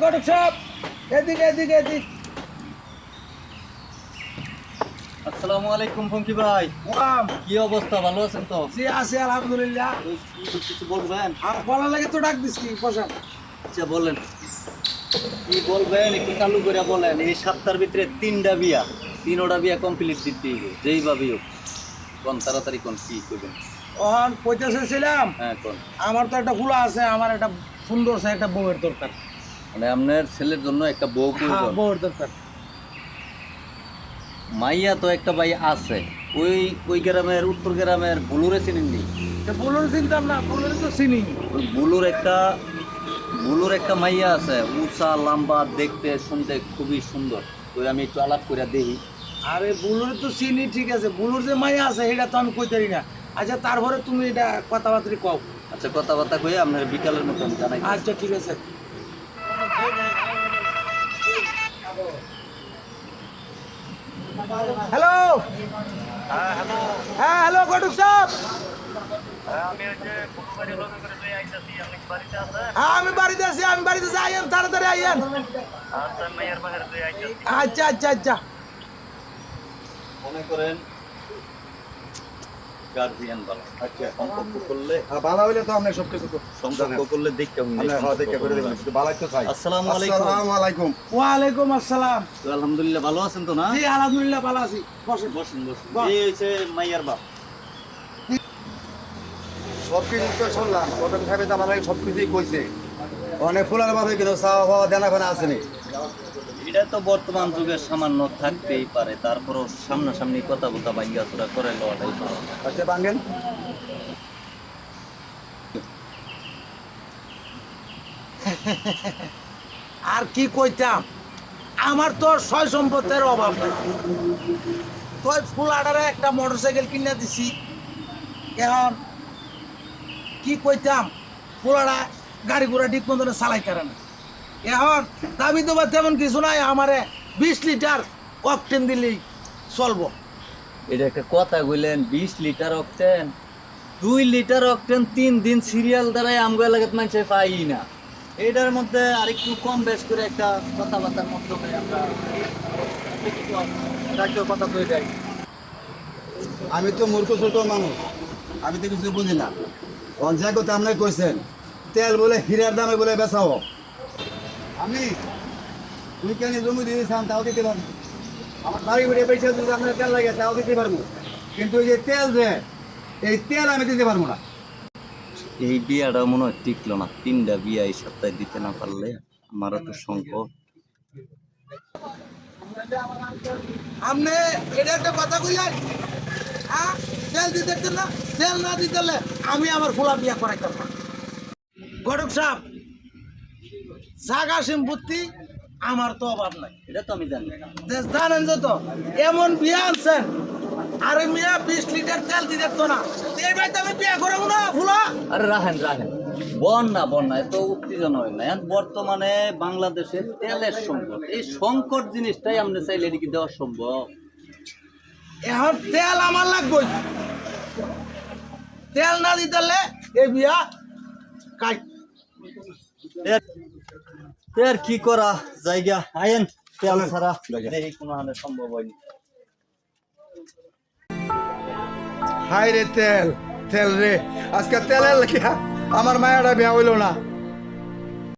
ঘটক সাহেব, এদিকে এদিকে এদিক। আসসালামু আলাইকুম ফঙ্কি ভাই। ওয়াম, কি অবস্থা, ভালো আছেন তো? জি আছি আলহামদুলিল্লাহ। কিছু বলবেন? আর বলার লাগে তো ডাক দিস কি বসেন। আচ্ছা বলেন, কি বলবেন একটু চালু করে বলেন। এই সপ্তাহের ভিতরে 3টা বিয়া, 3টা বিয়া কমপ্লিট দিতে হইব যেইভাবেই হোক। কোন তাড়াতাড়ি কোন কি করবেন? ওখান কইতেছে ছিলাম, হ্যাঁ কোন। আমার তো একটা ফুলা আছে, আমার একটা সুন্দর সে একটা বউয়ের দরকার। মানে আপনার ছেলের জন্য একটা বউ হ্যাঁ, প্রয়োজন। বউয়ের দরকার। মাইয়া তো একটা ভাই আছে, ওই ওই গ্রামের, উত্তর গ্রামের বুলুরে চিনেননি? বলুন চিনতাম না, বলুন তো চিনি। ওই বুলুর একটা মাইয়া আছে, উঁচা লম্বা, দেখতে শুনতে খুবই সুন্দর। তো আমি একটু আলাপ করে দেখি। আরে বুলুর তো চিনি, ঠিক আছে, বুলুর যে মাইয়া আছে এটা তো আমি কইতারি না। আচ্ছা তারপরে তুমি এটা কথাবার্তা কও। আচ্ছা কথাবার্তা কই আপনার বিকালের মতো আমি জানাই। আচ্ছা ঠিক আছে। হ্যালো, হ্যাঁ হ্যালো ঘটক সাহেব। হ্যাঁ আমি বাড়িতে আছি, আইয়েন তাড়াতাড়ি আইয়েন। আচ্ছা আচ্ছা আচ্ছা। মনে করেন গার্জিয়ান ভালো। আচ্ছা সম্পর্ক করলে ভালো হইলে তো আপনি সবকিছু তো সম্পর্ক করলে দেখতে করে দেবেন, কিন্তু ভালো তো চাই। আসসালামু আলাইকুম। আসসালামু আলাইকুম। ওয়ালাইকুম আসসালাম। তো আলহামদুলিল্লাহ ভালো আছেন তো না? জি আলহামদুলিল্লাহ ভালো আছি, বসেন। বসেন বসেন। বাহ। এই হচ্ছে মাইয়ার বাপ। সবকিছু তো শুনলাম, প্রথম সাহেব তো আমার সবকিছুই কইছে। অনেক ফুলার মাথায় কিন্তু চাওয়া পাওয়া দেনা ফেনা আসেনি। এটা তো বর্তমান যুগে সামান্য থাকতেই পারে, তারপরও সামনাসামনি কথা বলতে ভাঙ্গা চোরা করে লওয়াটাই ভালো। আচ্ছা বাঙ্গেন। আর কি কইতাম, আমার তো সয় সম্পত্তির অভাব নাই। তো ফুল আডারে একটা মোটরসাইকেল কিনে দিছি। এখন কি কইতাম, ফুলাডা গাড়ি ঘোড়া ঠিক মতন চালাই পারে না। এখন দাবি তো বা তেমন কিছু নাই, আমারে 20 লিটার অকটেন দিলেই চলবো। এটা একটা কথা কইলেন, 20 লিটার অক্টেন, 2 লিটার অক্টেন 3 দিন সিরিয়াল দ্বারাই আমগো এলাকাত মানুষে পাই না। এটার মধ্যে আরেকটু কম বেশ করে একটা কথাবার্তার মাধ্যমে আমরা একটু কথা কয়ে যাই। আমি তো মূর্খ ছোট মানুষ, আমি তো কিছু বুঝি না। পঞ্চায়েত কথা আপনি কইছেন, তেল বলে হীরার দামে বলে বেচাও। আমি তুই কেন জমি দিয়েছিলাম তাও দিতে পারবো, আমার বাড়ি ঘুরে পয়সা যদি আপনার তেল লাগে তাও দিতে পারবো, কিন্তু এই যে তেল যে, এই তেল আমি দিতে পারবো না। এই বিয়াটা মনে হয় টিকলো না, 3টা বিয়া এই সপ্তাহে দিতে না পারলে আমারও তো সংকট। আপনি এটা একটা কথা কইলেন, হ্যাঁ তেল দিতে না, তেল না দিতে আমি আমার ফুলা বিয়া করাইতাম না। ঘটক সাহেব, জাগা সম্পত্তি আমার তো অভাব নাই, এটা তো আমি জানি। জানেন যত এমন বিয়া আনছেন, আরে মিয়া 20 লিটার তেল দিতে তো না, এই ভাই আমি বিয়া করবো না ফুলা। আরে রাখেন রাখেন, বন্যা এত উত্তেজনা হয় না। এখন বর্তমানে বাংলাদেশে তেলের সংকট, এই সংকট জিনিসটাই আমরা চাইলে এদিকে দেওয়া সম্ভব। এখন তেল আমার লাগবে, তেল না দিতে এই বিয়া কাট। আর কি করা জায়গা, আইন তেল ছাড়া দেখি কোনো হানে সম্ভব হয়নি। হাই রে তেল, তেল রে, আজকে তেলের লেখা আমার মায়েরা বিয়া হইল না।